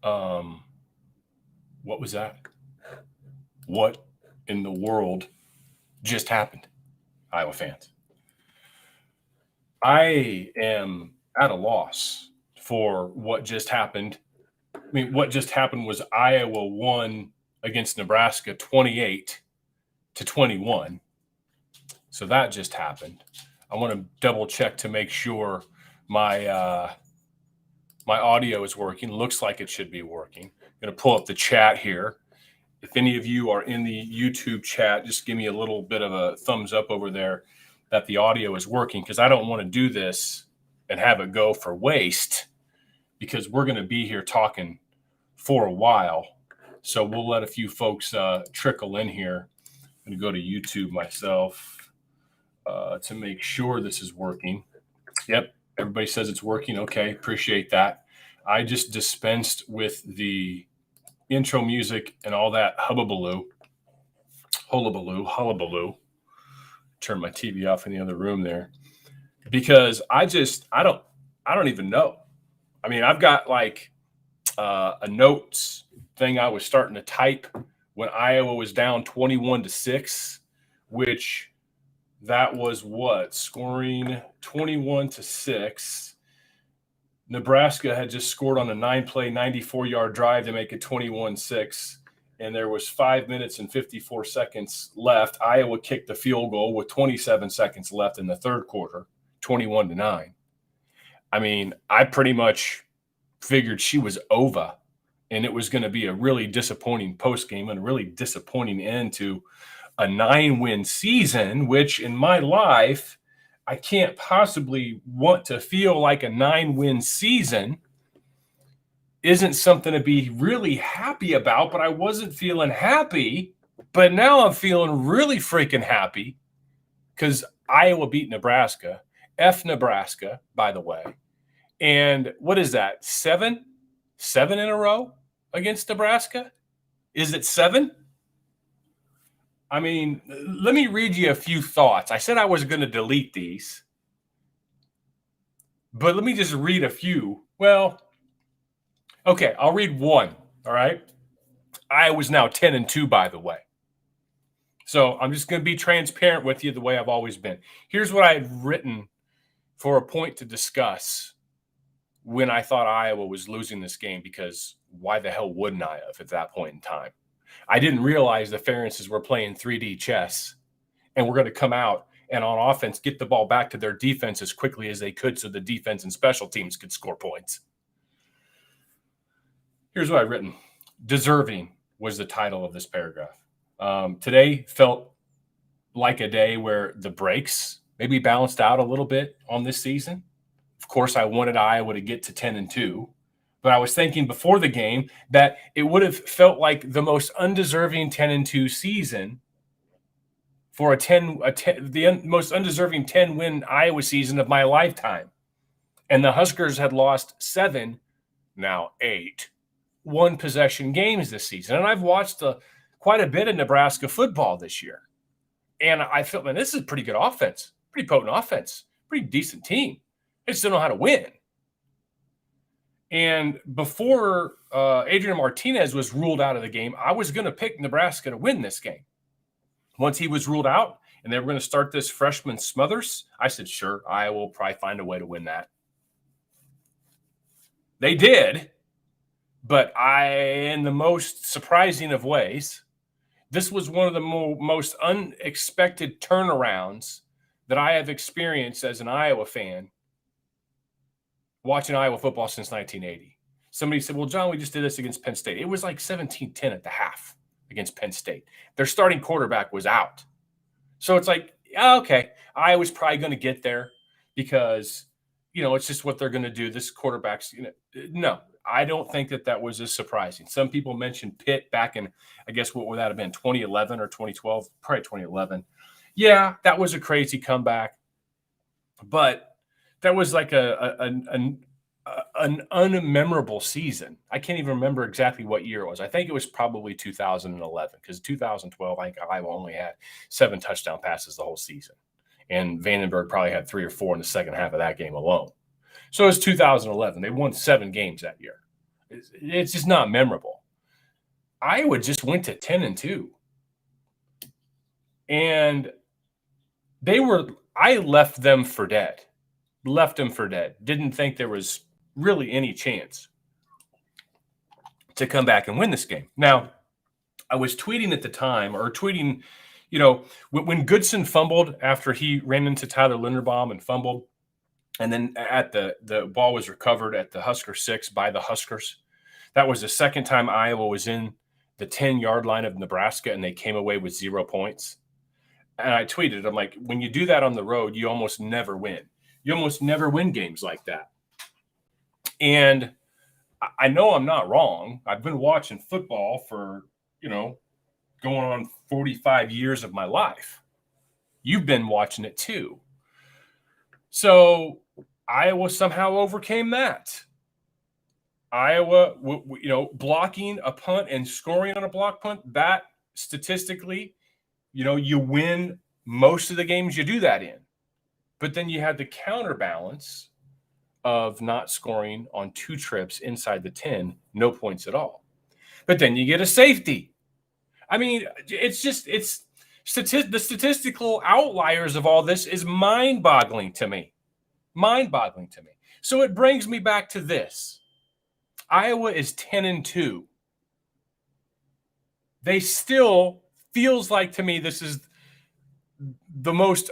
What was that? What in the world just happened, Iowa fans? I am at a loss for what just happened. I mean, what just happened was Iowa won against Nebraska 28-21. So that just happened. I want to double check to make sure my my audio is working. Looks like it should be working. I'm going to pull up the chat here. If any of you are in the YouTube chat, just give me a little bit of a thumbs up over there that the audio is working, because I don't want to do this and have it go for waste, because we're going to be here talking for a while. So we'll let a few folks trickle in here. I'm going to go to YouTube myself to make sure this is working. Yep, everybody says it's working. Okay, appreciate that. I just dispensed with the intro music and all that hullabaloo. Turn my TV off in the other room there, because I don't even know. I mean, I've got like a notes thing I was starting to type when Iowa was down 21-6, which that was what, scoring 21-6. Nebraska had just scored on a 9-play, 94-yard drive to make it 21-6. And there was 5 minutes and 54 seconds left. Iowa kicked the field goal with 27 seconds left in the third quarter, 21-9. I mean, I pretty much figured she was over, and it was going to be a really disappointing postgame and a really disappointing end to a 9-win season, which in my life, I can't possibly want to feel like a 9-win season isn't something to be really happy about, but I wasn't feeling happy. But now I'm feeling really freaking happy because Iowa beat Nebraska. F Nebraska, by the way. And what is that? Seven in a row against Nebraska? Is it 7? I mean, let me read you a few thoughts. I said I was going to delete these, but let me just read a few. Well, okay, I'll read one, all right? Iowa's now 10-2, by the way. So I'm just going to be transparent with you the way I've always been. Here's what I had written for a point to discuss when I thought Iowa was losing this game, because why the hell wouldn't I have at that point in time? I didn't realize the Ferences were playing 3D chess and we're going to come out and on offense get the ball back to their defense as quickly as they could so the defense and special teams could score points. Here's what I've written. Deserving was the title of this paragraph. Today felt like a day where the breaks maybe balanced out a little bit on this season. Of course, I wanted Iowa to get to 10-2. But I was thinking before the game that it would have felt like the most undeserving 10-2 season for the most undeserving 10-win Iowa season of my lifetime. And the Huskers had lost 7, now 8, one-possession games this season. And I've watched quite a bit of Nebraska football this year. And I felt, man, this is a pretty good offense, pretty potent offense, pretty decent team. They just don't know how to win. And before Adrian Martinez was ruled out of the game, I was going to pick Nebraska to win this game. Once he was ruled out and they were going to start this freshman Smothers, I said, sure, Iowa will probably find a way to win that. They did, but in the most surprising of ways, this was one of the most unexpected turnarounds that I have experienced as an Iowa fan watching Iowa football since 1980. Somebody said, well, John, we just did this against Penn State. It was like 17-10 at the half against Penn State. Their starting quarterback was out. So it's like, okay, Iowa's probably going to get there because, it's just what they're going to do. This quarterback's, no, I don't think that was as surprising. Some people mentioned Pitt back in, I guess, what would that have been, 2011 or 2012? Probably 2011. Yeah, that was a crazy comeback. But that was like an unmemorable season. I can't even remember exactly what year it was. I think it was probably 2011, because 2012, I think Iowa only had 7 touchdown passes the whole season. And Vandenberg probably had 3 or 4 in the second half of that game alone. So it was 2011. They won 7 games that year. It's just not memorable. Iowa just went to 10-2. And I left them for dead. Left them for dead. Didn't think there was really any chance to come back and win this game. Now, I was tweeting at the time, when Goodson fumbled after he ran into Tyler Linderbaum and fumbled, and then at the ball was recovered at the Husker 6 by the Huskers. That was the second time Iowa was in the 10-yard line of Nebraska, and they came away with 0 points. And I tweeted, I'm like, when you do that on the road, you almost never win. You almost never win games like that. And I know I'm not wrong. I've been watching football for, going on 45 years of my life. You've been watching it too. So Iowa somehow overcame that. Iowa, blocking a punt and scoring on a block punt, that statistically, you win most of the games you do that in. But then you had the counterbalance of not scoring on 2 trips inside the 10, no points at all. But then you get a safety. I mean, the statistical outliers of all this is mind-boggling to me. Mind-boggling to me. So it brings me back to this. Iowa is 10-2. They still feels like to me this is the most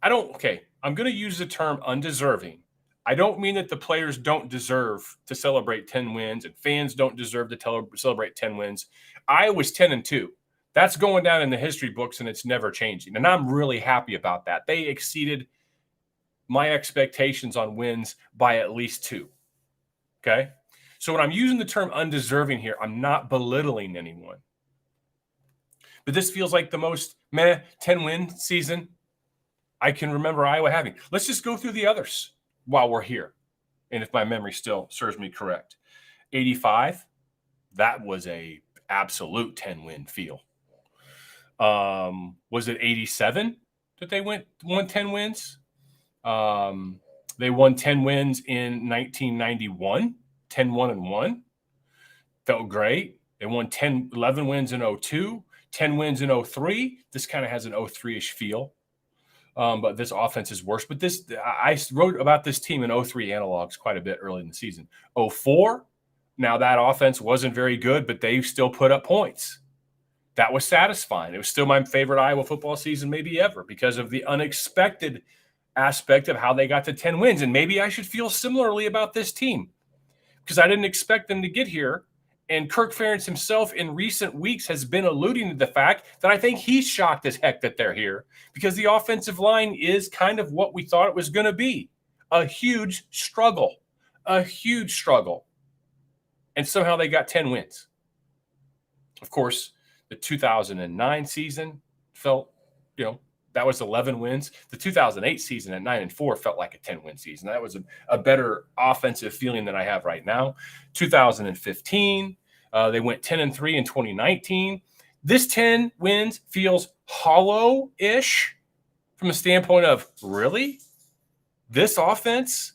I'm going to use the term undeserving. I don't mean that the players don't deserve to celebrate 10 wins and fans don't deserve to celebrate 10 wins. Iowa's 10-2. That's going down in the history books and it's never changing. And I'm really happy about that. They exceeded my expectations on wins by at least 2. Okay? So when I'm using the term undeserving here, I'm not belittling anyone. But this feels like the most 10-win season I can remember Iowa having. Let's just go through the others while we're here. And if my memory still serves me correct. 85, that was a absolute 10-win feel. Was it 87 that they won 10 wins? They won 10 wins in 1991, 10-1-1. Felt great. They won 11 wins in 02, 10 wins in 03. This kind of has an 03-ish feel. But this offense is worse. But I wrote about this team in 03 analogs quite a bit early in the season. 04, now that offense wasn't very good, but they still put up points. That was satisfying. It was still my favorite Iowa football season maybe ever because of the unexpected aspect of how they got to 10 wins. And maybe I should feel similarly about this team because I didn't expect them to get here. And Kirk Ferentz himself in recent weeks has been alluding to the fact that I think he's shocked as heck that they're here because the offensive line is kind of what we thought it was going to be. A huge struggle. And somehow they got 10 wins. Of course, the 2009 season felt, that was 11 wins. The 2008 season at 9-4 felt like a 10-win season. That was a better offensive feeling than I have right now. 2015, they went 10-3 in 2019. This 10 wins feels hollow-ish from a standpoint of, really? This offense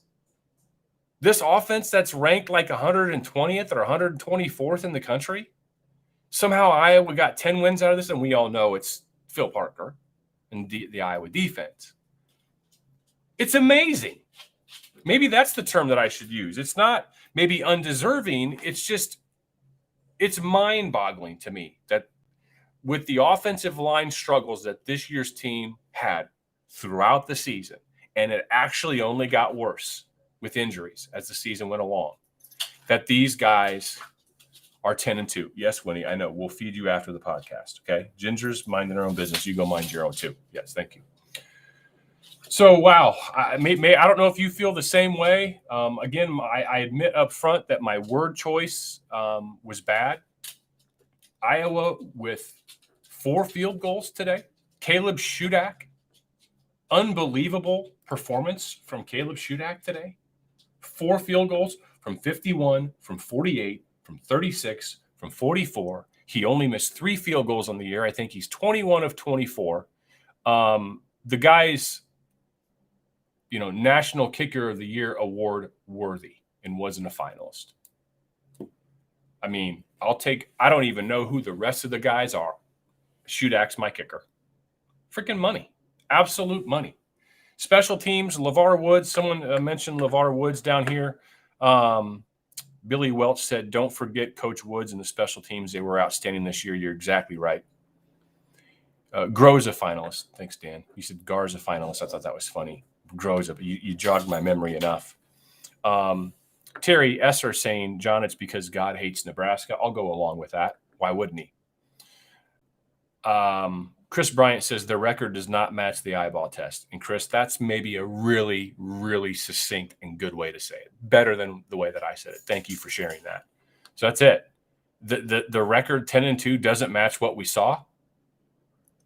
that's ranked like 120th or 124th in the country? Somehow Iowa got 10 wins out of this, and we all know it's Phil Parker and the Iowa defense. It's amazing. Maybe that's the term that I should use. It's not maybe undeserving. It's mind-boggling to me that with the offensive line struggles that this year's team had throughout the season, and it actually only got worse with injuries as the season went along, that these guys are 10-2. Yes, Winnie, I know. We'll feed you after the podcast, okay? Ginger's minding their own business. You go mind your own too. Yes, thank you. So, wow. I don't know if you feel the same way. Again, I admit up front that my word choice was bad. Iowa with 4 field goals today. Caleb Shudak. Unbelievable performance from Caleb Shudak today. 4 field goals from 51, from 48, from 36, from 44. He only missed 3 field goals on the year. I think he's 21 of 24. The guy's, National Kicker of the Year award worthy and wasn't a finalist. I mean, I don't even know who the rest of the guys are. Shoot axe my kicker. Freaking money. Absolute money. Special teams, LeVar Woods. Someone mentioned LeVar Woods down here. Billy Welch said, don't forget Coach Woods and the special teams. They were outstanding this year. You're exactly right. Gro's a finalist. Thanks, Dan. You said Gar's a finalist. I thought that was funny. Gro's up. You jogged my memory enough. Terry Esser saying, John, it's because God hates Nebraska. I'll go along with that. Why wouldn't he? Chris Bryant says the record does not match the eyeball test. And Chris, that's maybe a really, really succinct and good way to say it. Better than the way that I said it. Thank you for sharing that. So that's it. The record 10-2 doesn't match what we saw,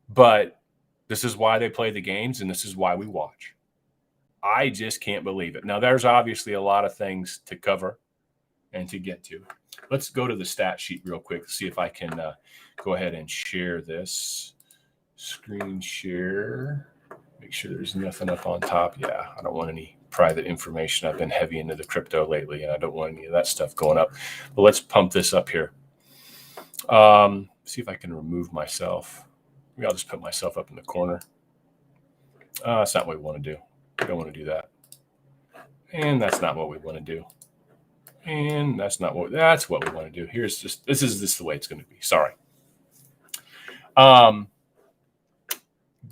but this is why they play the games and this is why we watch. I just can't believe it. Now, there's obviously a lot of things to cover and to get to. Let's go to the stat sheet real quick, see if I can go ahead and share this. Screen share. Make sure there's nothing up on top. Yeah, I don't want any private information. I've been heavy into the crypto lately, and I don't want any of that stuff going up. But let's pump this up here. See if I can remove myself. Maybe I'll just put myself up in the corner. That's not what we want to do. We don't want to do that. And that's not what we want to do. And that's what we want to do. This is the way it's going to be. Sorry.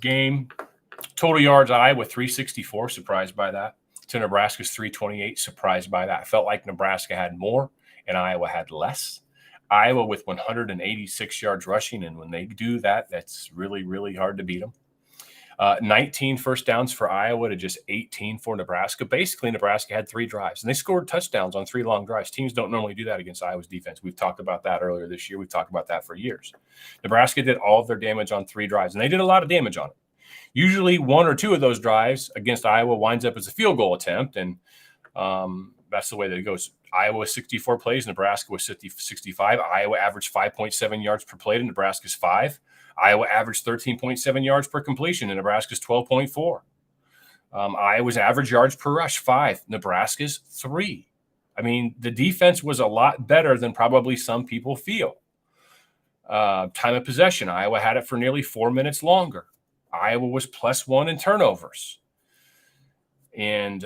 Game total yards, Iowa 364, surprised by that. To Nebraska's 328, surprised by that. Felt like Nebraska had more and Iowa had less. Iowa with 186 yards rushing, and when they do that, that's really, really hard to beat them. 19 first downs for Iowa to just 18 for Nebraska. Basically, Nebraska had 3 drives, and they scored touchdowns on 3 long drives. Teams don't normally do that against Iowa's defense. We've talked about that earlier this year. We've talked about that for years. Nebraska did all of their damage on 3 drives, and they did a lot of damage on it. Usually 1 or 2 of those drives against Iowa winds up as a field goal attempt, and that's the way that it goes. Iowa was 64 plays. Nebraska was 65. Iowa averaged 5.7 yards per play to Nebraska's 5. Iowa averaged 13.7 yards per completion, and Nebraska's 12.4. Iowa's average yards per rush, 5. Nebraska's 3. I mean, the defense was a lot better than probably some people feel. Time of possession, Iowa had it for nearly 4 minutes longer. Iowa was +1 in turnovers. And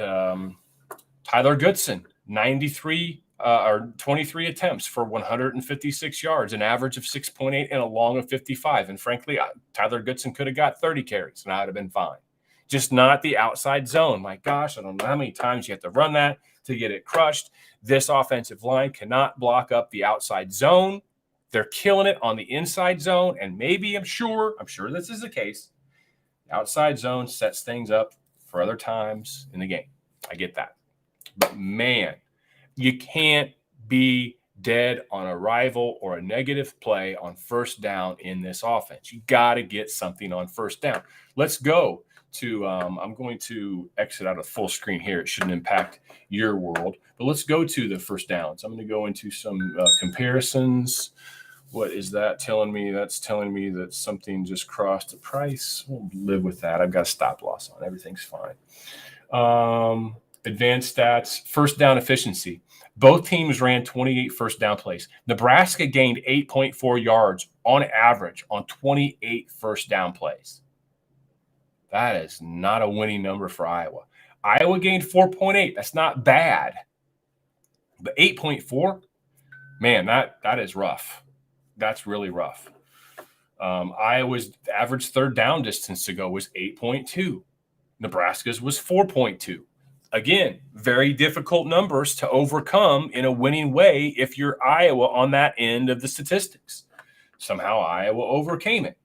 Tyler Goodson, 23 attempts for 156 yards, an average of 6.8 and a long of 55. And frankly, Tyler Goodson could have got 30 carries and I'd have been fine. Just not the outside zone. My gosh, I don't know how many times you have to run that to get it crushed. This offensive line cannot block up the outside zone. They're killing it on the inside zone. And maybe, I'm sure this is the case. The outside zone sets things up for other times in the game. I get that. But man, you can't be dead on a rival or a negative play on first down in this offense. You got to get something on first down. Let's go to I'm going to exit out of full screen here. It shouldn't impact your world. But let's go to the first downs. I'm going to go into some comparisons. What is that telling me? That's telling me that something just crossed the price. We'll live with that. I've got a stop loss on. Everything's fine. Advanced stats, first down efficiency. Both teams ran 28 first down plays. Nebraska gained 8.4 yards on average on 28 first down plays. That is not a winning number for Iowa. Iowa gained 4.8. That's not bad. But 8.4, man, that is rough. That's really rough. Iowa's average third down distance to go was 8.2. Nebraska's was 4.2. Again, very difficult numbers to overcome in a winning way if you're Iowa on that end of the statistics. Somehow Iowa overcame it.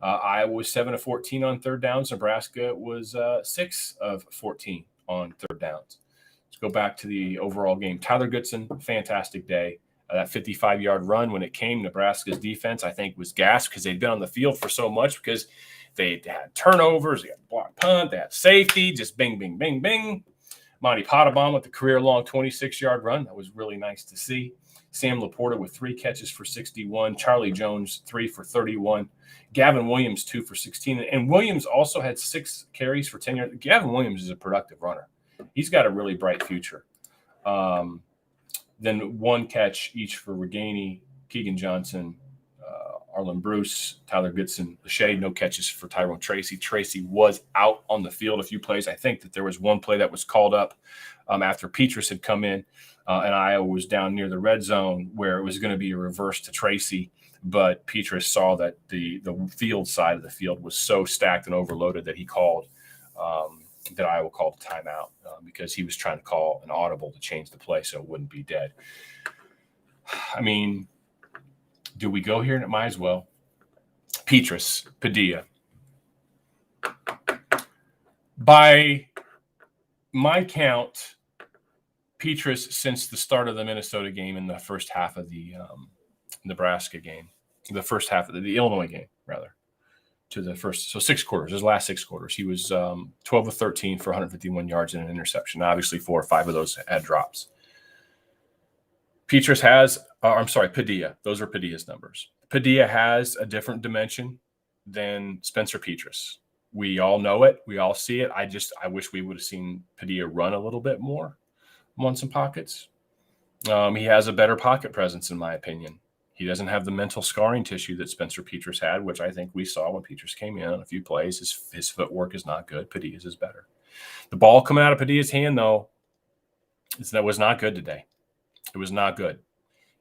Iowa was 7 of 14 on third downs. Nebraska was 6 of 14 on third downs. Let's go back to the overall game. Tyler Goodson, fantastic day. That 55-yard run when it came, Nebraska's defense, I think, was gassed because they'd been on the field for so much because they had turnovers, they had blocked punt, they had safety, just bing, bing, bing, bing. Monty Pottebaum with the career-long 26-yard run. That was really nice to see. Sam Laporta with 3 catches for 61. Charlie Jones, 3 for 31. Gavin Williams, 2 for 16. And Williams also had 6 carries for 10 yards. Gavin Williams is a productive runner. He's got a really bright future. Then 1 catch each for Reganey, Keegan Johnson, Arlen Bruce, Tyler Goodson, Lachey. No catches for Tyrone Tracy. Tracy was out on the field a few plays. I think that there was 1 play that was called up after Petrus had come in, and Iowa was down near the red zone where it was going to be a reverse to Tracy. But Petrus saw that the field side of the field was so stacked and overloaded that he called that Iowa called a timeout because he was trying to call an audible to change the play so it wouldn't be dead. I mean, do we go here? And it might as well. Petrus, Padilla. By my count, Petrus, since the start of the Minnesota game and the first half of the Nebraska game, the first half of the Illinois game, rather, to the first, so 6 quarters, his last 6 quarters, he was 12 of 13 for 151 yards and an interception. Obviously, 4 or 5 of those had drops. Petrus has, Padilla. Those are Padilla's numbers. Padilla has a different dimension than Spencer Petrus. We all know it. We all see it. I wish we would have seen Padilla run a little bit more on some pockets. He has a better pocket presence, in my opinion. He doesn't have the mental scarring tissue that Spencer Petrus had, which I think we saw when Petrus came in on a few plays. His footwork is not good. Padilla's is better. The ball coming out of Padilla's hand, though, that was not good today. It was not good.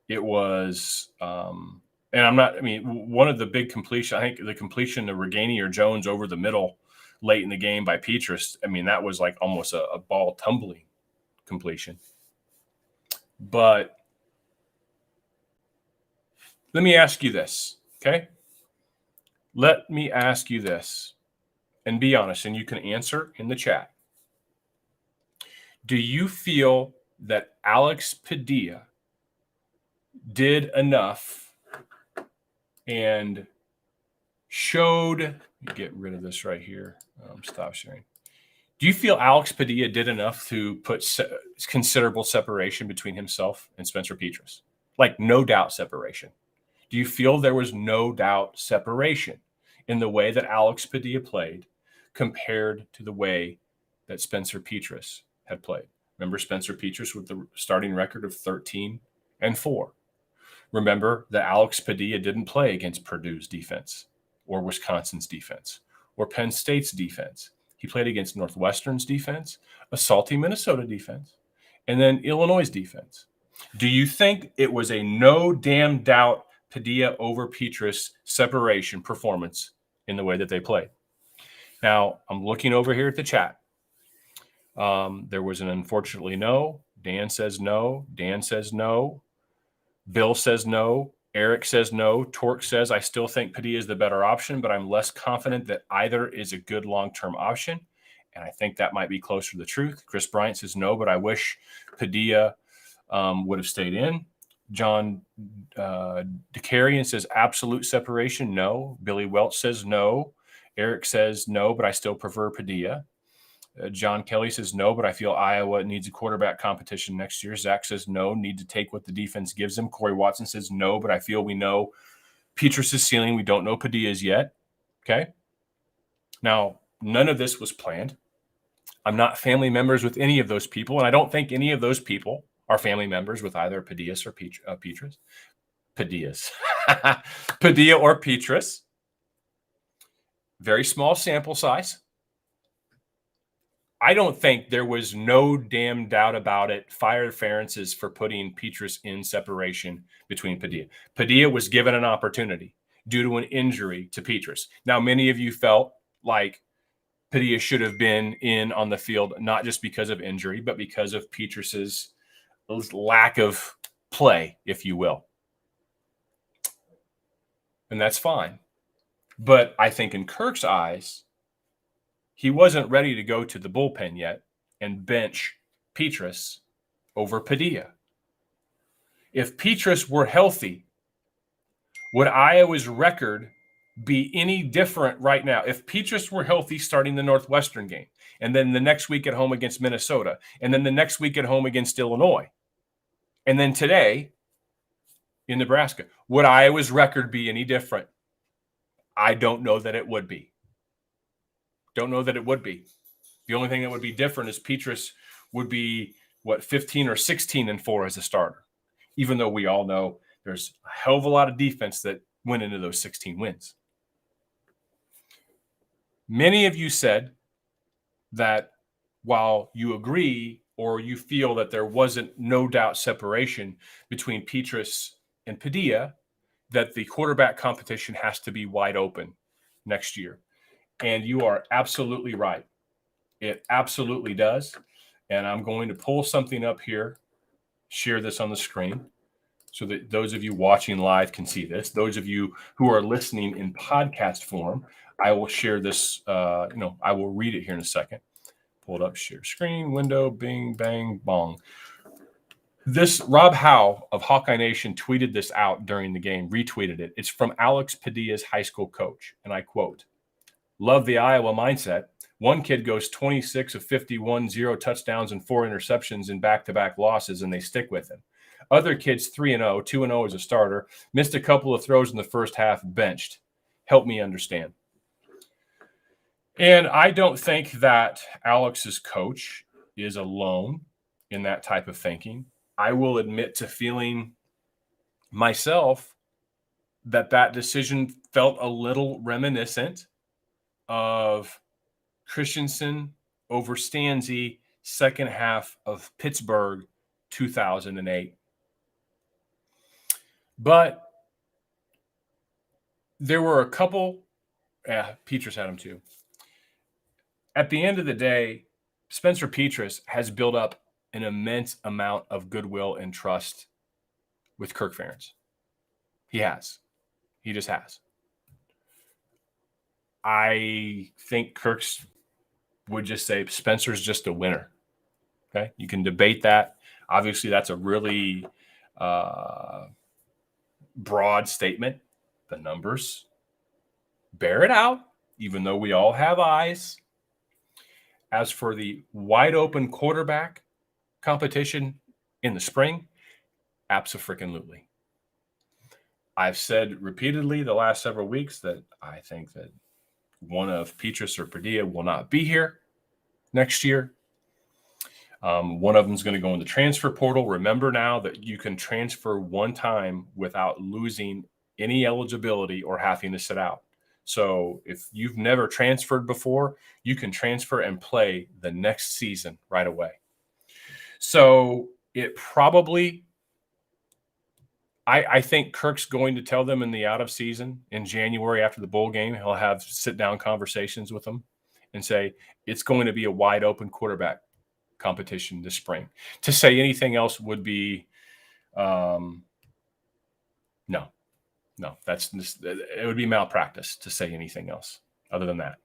It was, one of the big completion, I think the completion to Reganey or Jones over the middle late in the game by Petrus, that was like almost a ball tumbling completion. But let me ask you this, okay? Let me ask you this, and be honest, and you can answer in the chat. Do you feel that Alex Padilla did enough and showed, let me get rid of this right here. Stop sharing. Do you feel Alex Padilla did enough to put considerable separation between himself and Spencer Petrus? Like, no doubt separation. Do you feel there was no doubt separation in the way that Alex Padilla played compared to the way that Spencer Petrus had played? Remember Spencer Petrus with the starting record of 13-4. Remember that Alex Padilla didn't play against Purdue's defense or Wisconsin's defense or Penn State's defense. He played against Northwestern's defense, a salty Minnesota defense, and then Illinois' defense. Do you think it was a no damn doubt Padilla over Petrus separation performance in the way that they played? Now, I'm looking over here at the chat. There was an unfortunately no. Dan says no. Dan says no. Bill says no. Eric says no. Torque says, I still think Padilla is the better option, but I'm less confident that either is a good long-term option. And I think that might be closer to the truth. Chris Bryant says no, but I wish Padilla would have stayed in. John DeCarian says absolute separation, no. Billy Welch says no. Eric says no, but I still prefer Padilla. John Kelly says no, but I feel Iowa needs a quarterback competition next year. Zach says no, need to take what the defense gives him. Corey Watson says no, but I feel we know Petrus' ceiling. We don't know Padilla's yet. Okay. Now, none of this was planned. I'm not family members with any of those people, and I don't think any of those people are family members with either Padilla or Petrus. Padillas. Padilla or Petrus. Very small sample size. I don't think there was no damn doubt about it. Fire Ferences for putting Petrus in separation between Padilla. Padilla was given an opportunity due to an injury to Petrus. Now, many of you felt like Padilla should have been in on the field, not just because of injury, but because of Petrus's lack of play, if you will. And that's fine. But I think in Kirk's eyes, he wasn't ready to go to the bullpen yet and bench Petrus over Padilla. If Petrus were healthy, would Iowa's record be any different right now? If Petrus were healthy starting the Northwestern game, and then the next week at home against Minnesota, and then the next week at home against Illinois, and then today in Nebraska, would Iowa's record be any different? I don't know that it would be. Don't know that it would be. The only thing that would be different is Petrus would be, 15 or 16-4 as a starter. even though we all know there's a hell of a lot of defense that went into those 16 wins. Many of you said that while you agree or you feel that there wasn't no doubt separation between Petrus and Padilla, that the quarterback competition has to be wide open next year. And you are absolutely right. It absolutely does. And I'm going to pull something up here, share this on the screen so that those of you watching live can see this. Those of you who are listening in podcast form, I will share this. I will read it here in a second. Pull it up, share screen, window, bing, bang, bong. This Rob Howe of Hawkeye Nation tweeted this out during the game, retweeted it. It's from Alex Padilla's high school coach. And I quote, "Love the Iowa mindset. One kid goes 26 of 51, 0 touchdowns and 4 interceptions in back-to-back losses, and they stick with him. Other kids 3-0, 2-0 as a starter, missed a couple of throws in the first half, benched. Help me understand." And I don't think that Alex's coach is alone in that type of thinking. I will admit to feeling myself that decision felt a little reminiscent of Christensen over Stanzi, second half of Pittsburgh 2008. But there were a couple, Petrus had them too. At the end of the day, Spencer Petrus has built up an immense amount of goodwill and trust with Kirk Ferentz. He has. He just has. I think Kirk's would just say Spencer's just a winner. Okay, you can debate that. Obviously, that's a really broad statement. The numbers bear it out, even though we all have eyes. As for the wide open quarterback competition in the spring, abso-freaking-lutely. I've said repeatedly the last several weeks that I think that one of Petrus or Padilla will not be here next year. One of them is going to go in the transfer portal. Remember now that you can transfer one time without losing any eligibility or having to sit out. So if you've never transferred before, you can transfer and play the next season right away. So it probably, I think Kirk's going to tell them in the out of season in January after the bowl game, he'll have sit down conversations with them and say, it's going to be a wide open quarterback competition this spring. To say anything else would be, no, it would be malpractice to say anything else other than that.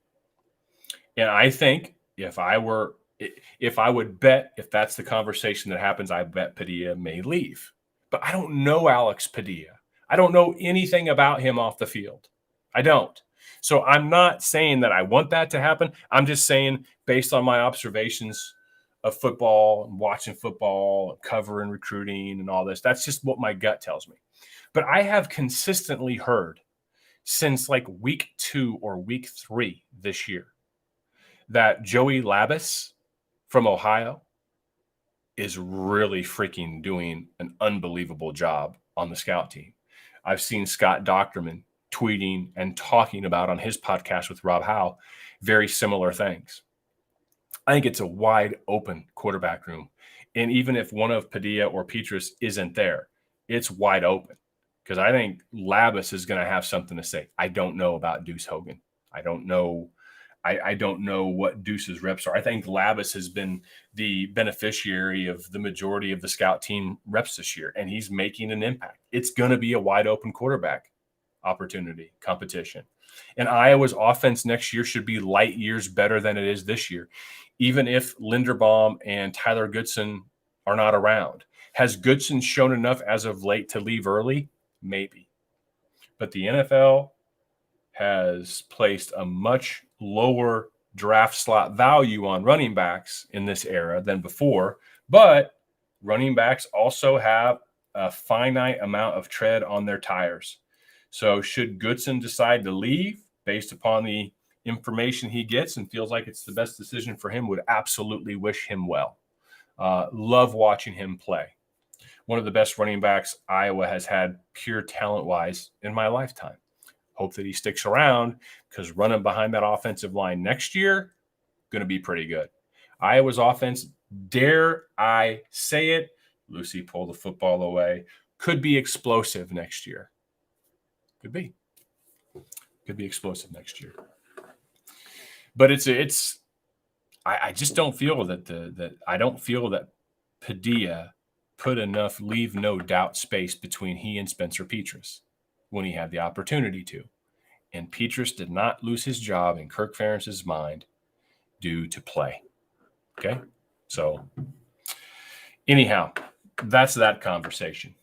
And I think if I would bet, if that's the conversation that happens, I bet Padilla may leave. But I don't know Alex Padilla. I don't know anything about him off the field. I don't. So I'm not saying that I want that to happen. I'm just saying, based on my observations of football and watching football and covering recruiting and all this, that's just what my gut tells me. But I have consistently heard since like week 2 or week 3 this year that Joey Labus from Ohio is really freaking doing an unbelievable job on the scout team. I've seen Scott Docterman tweeting and talking about on his podcast with Rob Howe very similar things. I think it's a wide open quarterback room. And even if one of Padilla or Petrus isn't there, it's wide open. Because I think Labus is going to have something to say. I don't know about Deuce Hogan. I don't know what Deuce's reps are. I think Labus has been the beneficiary of the majority of the scout team reps this year, and he's making an impact. It's going to be a wide open quarterback opportunity, competition. And Iowa's offense next year should be light years better than it is this year, even if Linderbaum and Tyler Goodson are not around. Has Goodson shown enough as of late to leave early? Maybe. But the NFL has placed a much lower draft slot value on running backs in this era than before. But running backs also have a finite amount of tread on their tires. So should Goodson decide to leave based upon the information he gets and feels like it's the best decision for him, would absolutely wish him well. Love watching him play. one of the best running backs Iowa has had pure talent-wise in my lifetime. Hope that he sticks around, because running behind that offensive line next year, going to be pretty good. Iowa's offense, dare I say it, Lucy pulled the football away, could be explosive next year. Could be explosive next year. But I just don't feel that Padilla put enough leave no doubt space between he and Spencer Petras when he had the opportunity to. And Petras did not lose his job in Kirk Ferentz's mind due to play. Okay? So anyhow, that's that conversation.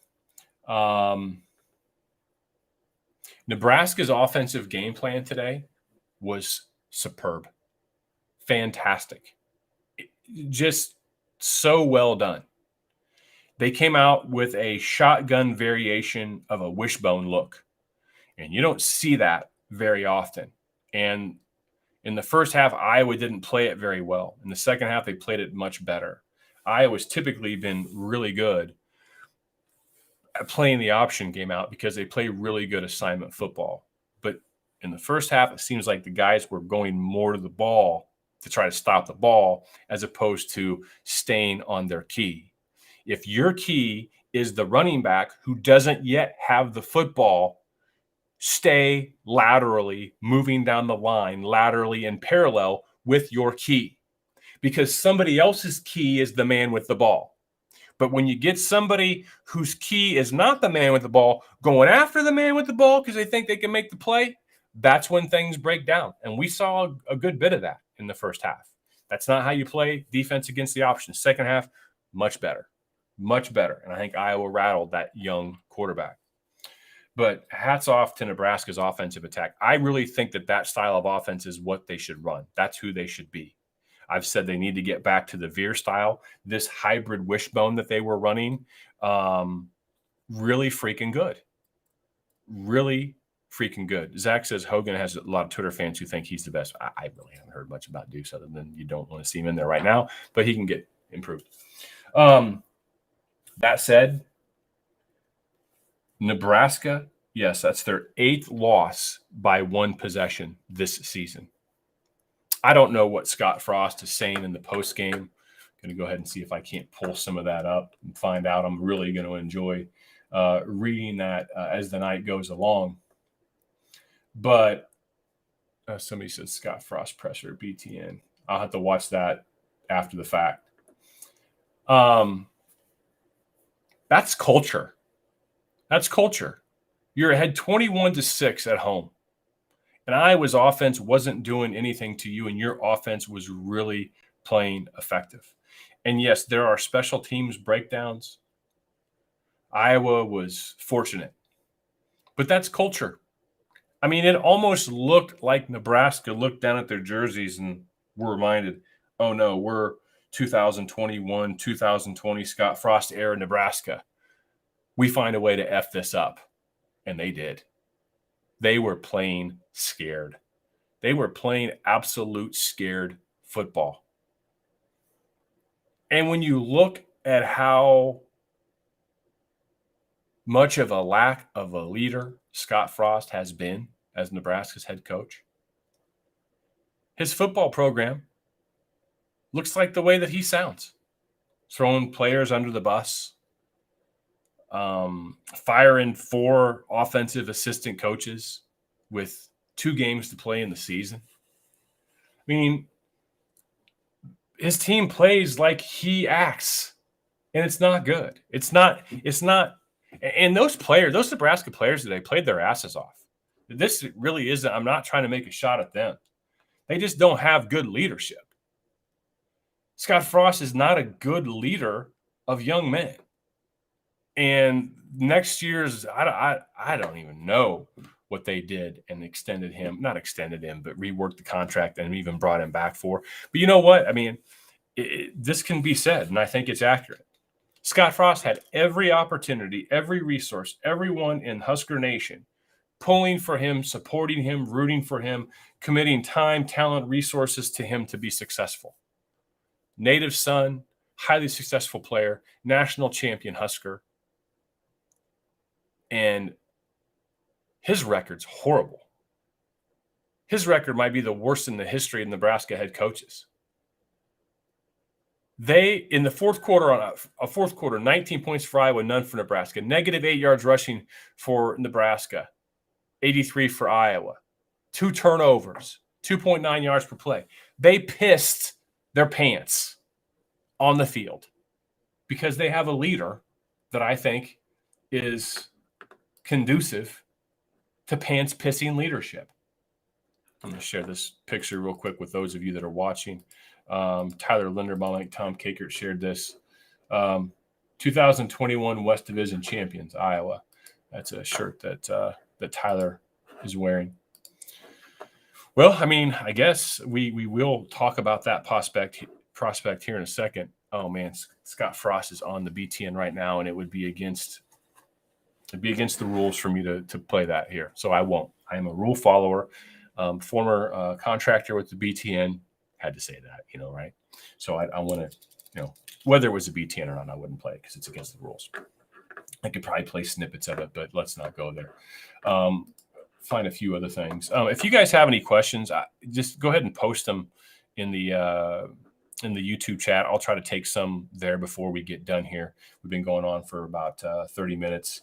Nebraska's offensive game plan today was superb. Fantastic. Just so well done. They came out with a shotgun variation of a wishbone look. And you don't see that very often. And in the first half, Iowa didn't play it very well. In the second half, they played it much better. Iowa's typically been really good at playing the option game out because they play really good assignment football. But in the first half, it seems like the guys were going more to the ball to try to stop the ball as opposed to staying on their key. If your key is the running back who doesn't yet have the football, stay laterally, moving down the line, laterally in parallel with your key, because somebody else's key is the man with the ball. But when you get somebody whose key is not the man with the ball going after the man with the ball because they think they can make the play, that's when things break down. And we saw a good bit of that in the first half. That's not how you play defense against the option. Second half, much better. Much better. And I think Iowa rattled that young quarterback. But hats off to Nebraska's offensive attack. I really think that style of offense is what they should run. That's who they should be. I've said they need to get back to the Veer style. This hybrid wishbone that they were running, really freaking good. Really freaking good. Zach says Hogan has a lot of Twitter fans who think he's the best. I really haven't heard much about Dukes other than you don't want to see him in there right now, but he can get improved. That said, Nebraska, yes, that's their 8th loss by 1 possession this season. I don't know what Scott Frost is saying in the post game. I'm going to go ahead and see if I can't pull some of that up and find out. I'm really going to enjoy reading that as the night goes along. But somebody said Scott Frost pressure BTN. I'll have to watch that after the fact. That's culture. That's culture. You're ahead 21-6 at home. And Iowa's offense wasn't doing anything to you, and your offense was really playing effective. And yes, there are special teams breakdowns. Iowa was fortunate. But that's culture. I mean, it almost looked like Nebraska looked down at their jerseys and were reminded, oh, no, we're 2021, 2020 Scott Frost era Nebraska. We find a way to F this up. And they did. They were playing scared. They were playing absolute scared football. And when you look at how much of a lack of a leader Scott Frost has been as Nebraska's head coach, his football program looks like the way that he sounds. Throwing players under the bus, firing 4 offensive assistant coaches with 2 games to play in the season. I mean, his team plays like he acts, and it's not good. It's not. And those Nebraska players today played their asses off. This really isn't, I'm not trying to make a shot at them. They just don't have good leadership. Scott Frost is not a good leader of young men. And next year's, I don't even know what they did and not extended him, but reworked the contract and even brought him back for. But you know what? I mean, this can be said, and I think it's accurate. Scott Frost had every opportunity, every resource, everyone in Husker Nation pulling for him, supporting him, rooting for him, committing time, talent, resources to him to be successful. Native son, highly successful player, national champion Husker. And his record's horrible. His record might be the worst in the history of Nebraska head coaches. They, in the fourth quarter, on a fourth quarter, 19 points for Iowa, none for Nebraska. -8 yards rushing for Nebraska, 83 for Iowa. 2 turnovers, 2.9 yards per play. They pissed their pants on the field because they have a leader that I think is conducive to pants-pissing leadership. I'm going to share this picture real quick with those of you that are watching. Tyler Linderbaum, I think Tom Kakert shared this. 2021 West Division champions, Iowa. That's a shirt that Tyler is wearing. Well, I mean, I guess we will talk about that prospect here in a second. Oh man, Scott Frost is on the BTN right now, and it would be against the rules for me to play that here. So I won't. I am a rule follower, former contractor with the BTN. Had to say that, right? So I want to, whether it was a BTN or not, I wouldn't play it because it's against the rules. I could probably play snippets of it, but let's not go there. Find a few other things. If you guys have any questions, just go ahead and post them in the YouTube chat. I'll try to take some there before we get done here. We've been going on for about 30 minutes.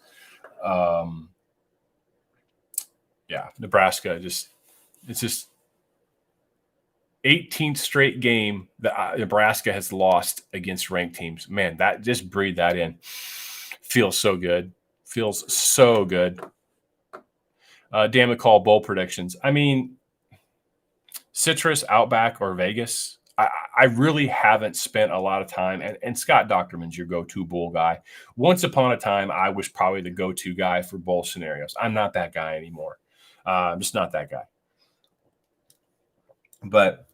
Nebraska it's just 18th straight game that Nebraska has lost against ranked teams. Man, that just breathe that in. Feels so good. Feels so good. Dan McCall bowl predictions. I mean, Citrus, Outback, or Vegas. I really haven't spent a lot of time, and Scott Docterman's your go-to bowl guy. Once upon a time, I was probably the go-to guy for bowl scenarios. I'm not that guy anymore. I'm just not that guy. But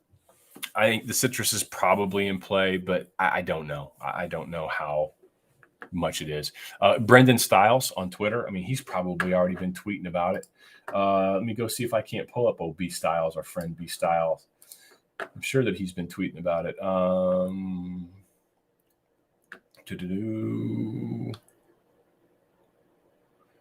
I think the Citrus is probably in play, but I don't know. I don't know how much it is. Brendan Stiles on Twitter. I mean, he's probably already been tweeting about it. Let me go see if I can't pull up old B Stiles, our friend B Stiles. I'm sure that he's been tweeting about it.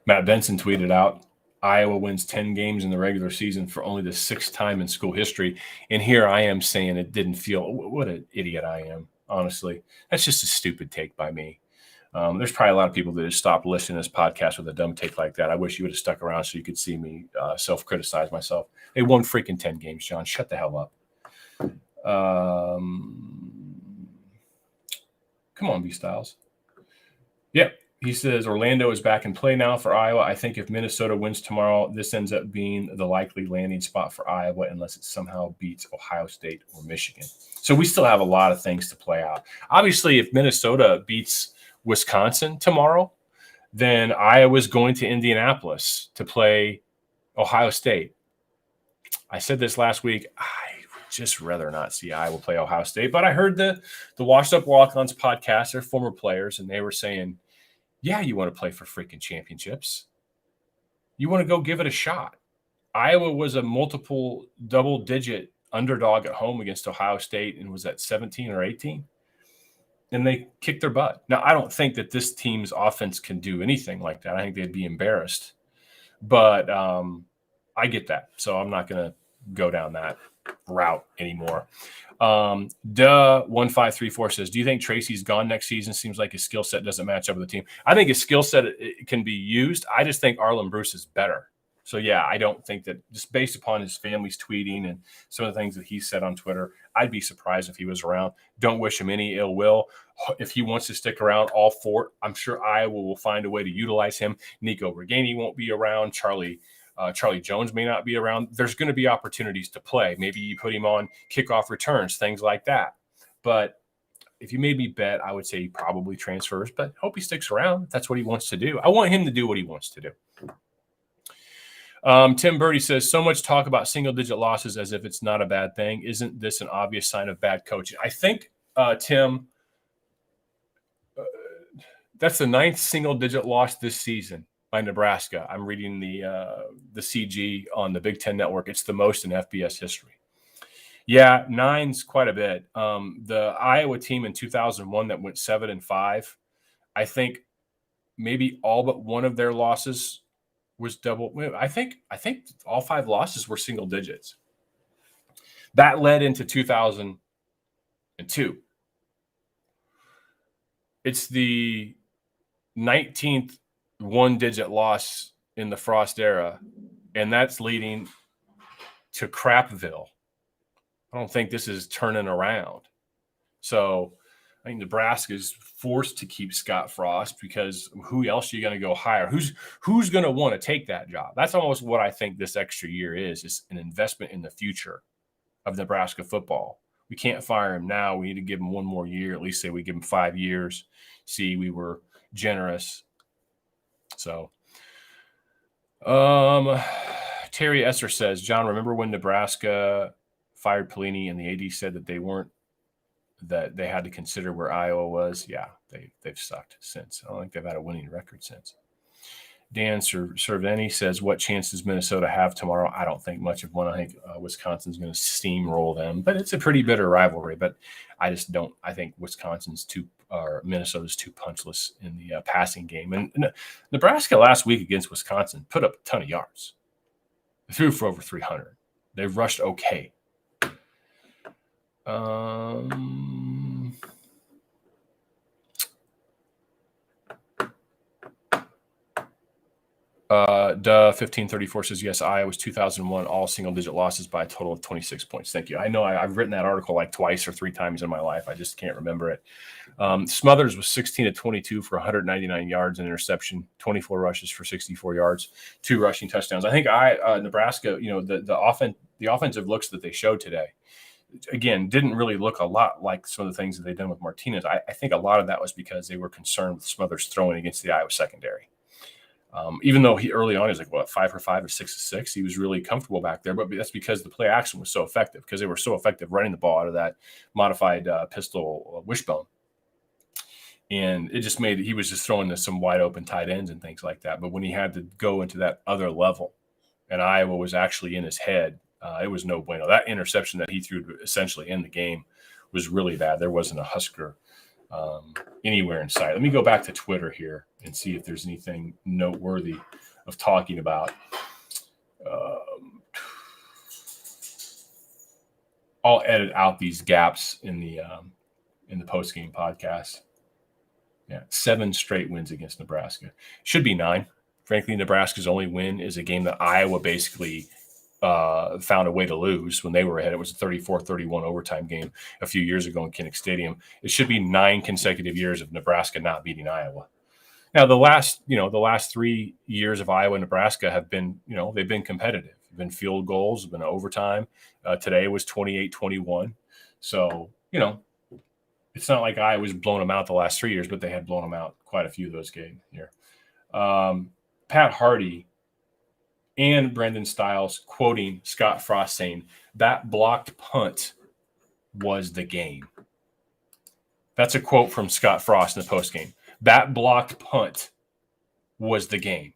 Matt Benson tweeted out, Iowa wins 10 games in the regular season for only the 6th time in school history. And here I am saying it didn't feel – what an idiot I am, honestly. That's just a stupid take by me. There's probably a lot of people that just stopped listening to this podcast with a dumb take like that. I wish you would have stuck around so you could see me self-criticize myself. They won freaking 10 games, John. Shut the hell up. Come on, B Styles. Yep. He says Orlando is back in play now for Iowa. I think if Minnesota wins tomorrow, this ends up being the likely landing spot for Iowa unless it somehow beats Ohio State or Michigan. So we still have a lot of things to play out. Obviously, if Minnesota beats Wisconsin tomorrow, then Iowa's going to Indianapolis to play Ohio State. I said this last week. I would just rather not see Iowa play Ohio State. But I heard the Washed Up Walk-Ons podcast. They're former players, and they were saying, yeah, you want to play for freaking championships. You want to go give it a shot. Iowa was a multiple double-digit underdog at home against Ohio State and was at 17 or 18. And they kicked their butt. Now, I don't think that this team's offense can do anything like that. I think they'd be embarrassed. But I get that. So I'm not going to go down that route anymore. Duh1534 says, do you think Tracy's gone next season? Seems like his skill set doesn't match up with the team. I think his skill set it can be used. I just think Arlen Bruce is better. So, yeah, I don't think that just based upon his family's tweeting and some of the things that he said on Twitter, I'd be surprised if he was around. Don't wish him any ill will. If he wants to stick around, all for it. I'm sure Iowa will find a way to utilize him. Nico Reganey won't be around. Charlie Jones may not be around. There's going to be opportunities to play. Maybe you put him on kickoff returns, things like that. But if you made me bet, I would say he probably transfers, but hope he sticks around if that's what he wants to do. I want him to do what he wants to do. Tim Birdie says, so much talk about single-digit losses as if it's not a bad thing. Isn't this an obvious sign of bad coaching? I think, Tim, that's the 9th single-digit loss this season by Nebraska. I'm reading the CG on the Big Ten Network. It's the most in FBS history. Yeah, 9's quite a bit. The Iowa team in 2001 that went 7-5, I think maybe all but one of their losses was double. I think all 5 losses were single digits. That led into 2002. It's the 19th one-digit loss in the Frost era, and that's leading to Crapville. I don't think this is turning around. So I think Nebraska is forced to keep Scott Frost because who else are you going to go hire? Who's going to want to take that job? That's almost what I think this extra year is an investment in the future of Nebraska football. We can't fire him now. We need to give him one more year. At least say we give him 5 years. See, we were generous. So, Terry Esser says, John, remember when Nebraska fired Pelini and the AD said that they had to consider where Iowa was? Yeah, they've sucked since. I don't think they've had a winning record since. Dan Cerveni says, what chance does Minnesota have tomorrow? I don't think much of one. I think Wisconsin's going to steamroll them, but it's a pretty bitter rivalry. But I just don't. I think Minnesota's too punchless in the passing game. And Nebraska last week against Wisconsin put up a ton of yards. They threw for over 300. They rushed okay. Duh 1534 says, yes, Iowa's 2001 all single-digit losses by a total of 26 points. Thank you. I know I've written that article like twice or 3 times in my life. I just can't remember it. Smothers was 16 of 22 for 199 yards and interception, 24 rushes for 64 yards, 2 rushing touchdowns. I think Nebraska, the offensive looks that they showed today, again, didn't really look a lot like some of the things that they've done with Martinez. I think a lot of that was because they were concerned with Smothers throwing against the Iowa secondary. Even though he early on, he was like, 5 for 5 or 6 for 6, he was really comfortable back there. But that's because the play action was so effective, because they were so effective running the ball out of that modified pistol wishbone. And it just he was just throwing to some wide open tight ends and things like that. But when he had to go into that other level and Iowa was actually in his head, it was no bueno. That interception that he threw essentially in the game was really bad. There wasn't a Husker anywhere in sight. Let me go back to Twitter here and see if there's anything noteworthy of talking about. I'll edit out these gaps in the post-game podcast. Yeah, 7 straight wins against Nebraska. Should be 9. Frankly, Nebraska's only win is a game that Iowa basically found a way to lose when they were ahead. It was a 34-31 overtime game a few years ago in Kinnick Stadium. It should be 9 consecutive years of Nebraska not beating Iowa. Now, the last 3 years of Iowa and Nebraska have been, they've been competitive. They've been field goals, have been overtime. Today was 28-21. So, it's not like Iowa's blown them out the last 3 years, but they had blown them out quite a few of those games here. Pat Hardy and Brendan Stiles quoting Scott Frost saying, that blocked punt was the game. That's a quote from Scott Frost in the postgame. That blocked punt was the game.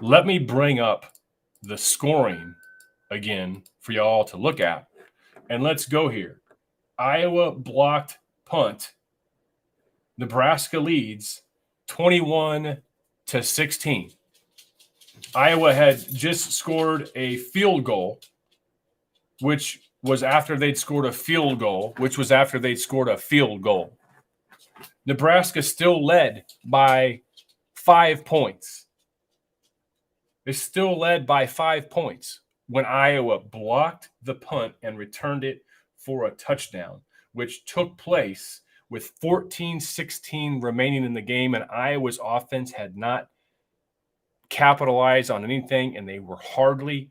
Let me bring up the scoring again for y'all to look at. And let's go here. Iowa blocked punt. Nebraska leads 21-16. Iowa had just scored a field goal, which was after they'd scored a field goal, which was after they'd scored a field goal. Nebraska still led by 5 points. They still led by 5 points when Iowa blocked the punt and returned it for a touchdown, which took place with 14-16 remaining in the game, and Iowa's offense had not capitalized on anything, and they were hardly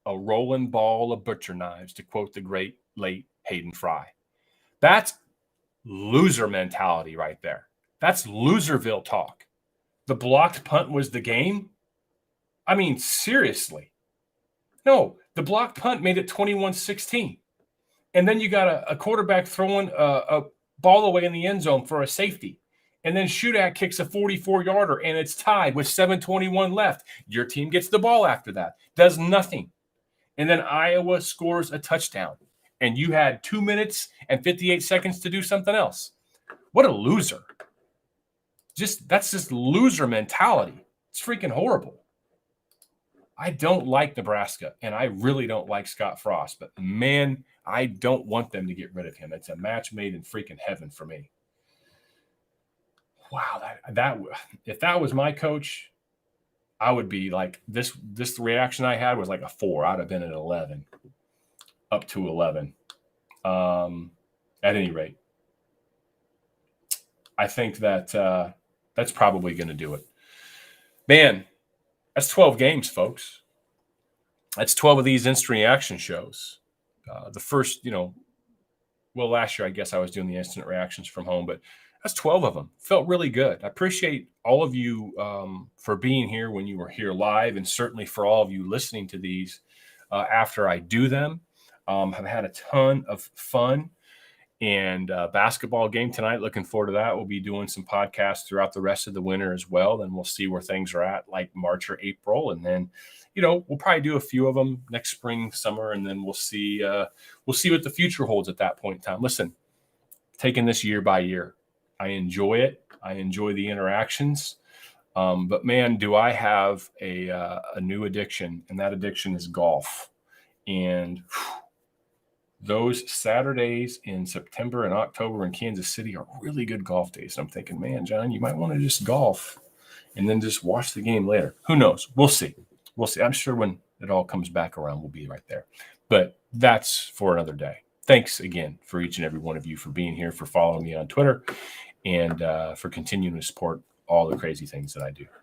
a rolling ball of butcher knives, to quote the great late Hayden Fry. That's loser mentality right there. That's Loserville talk. The blocked punt was the game? I mean, seriously. No, the blocked punt made it 21-16. And then you got a quarterback throwing a ball away in the end zone for a safety. And then Shudak kicks a 44-yarder, and it's tied with 7:21 left. Your team gets the ball after that, does nothing. And then Iowa scores a touchdown. And you had 2 minutes and 58 seconds to do something else. What a loser. that's just loser mentality. It's freaking horrible. I don't like Nebraska, and I really don't like Scott Frost, but man, I don't want them to get rid of him. It's a match made in freaking heaven for me. Wow, that if that was my coach, I would be like this reaction I had was like a 4. I'd have been at 11, up to 11. At any rate, I think that that's probably going to do it. Man, that's 12 games, folks. That's 12 of these instant reaction shows. The first, last year I guess I was doing the instant reactions from home, but that's 12 of them. Felt really good. I appreciate all of you for being here when you were here live, and certainly for all of you listening to these after I do them. I've had a ton of fun. And basketball game tonight. Looking forward to that. We'll be doing some podcasts throughout the rest of the winter as well. Then we'll see where things are at, like March or April, and then we'll probably do a few of them next spring, summer, and then we'll see what the future holds at that point in time. Listen, taking this year by year, I enjoy it. I enjoy the interactions, but man, do I have a new addiction, and that addiction is golf. And those Saturdays in September and October in Kansas City are really good golf days. And I'm thinking, man, John, you might want to just golf and then just watch the game later. Who knows? We'll see. We'll see. I'm sure when it all comes back around, we'll be right there. But that's for another day. Thanks again for each and every one of you for being here, for following me on Twitter, and for continuing to support all the crazy things that I do.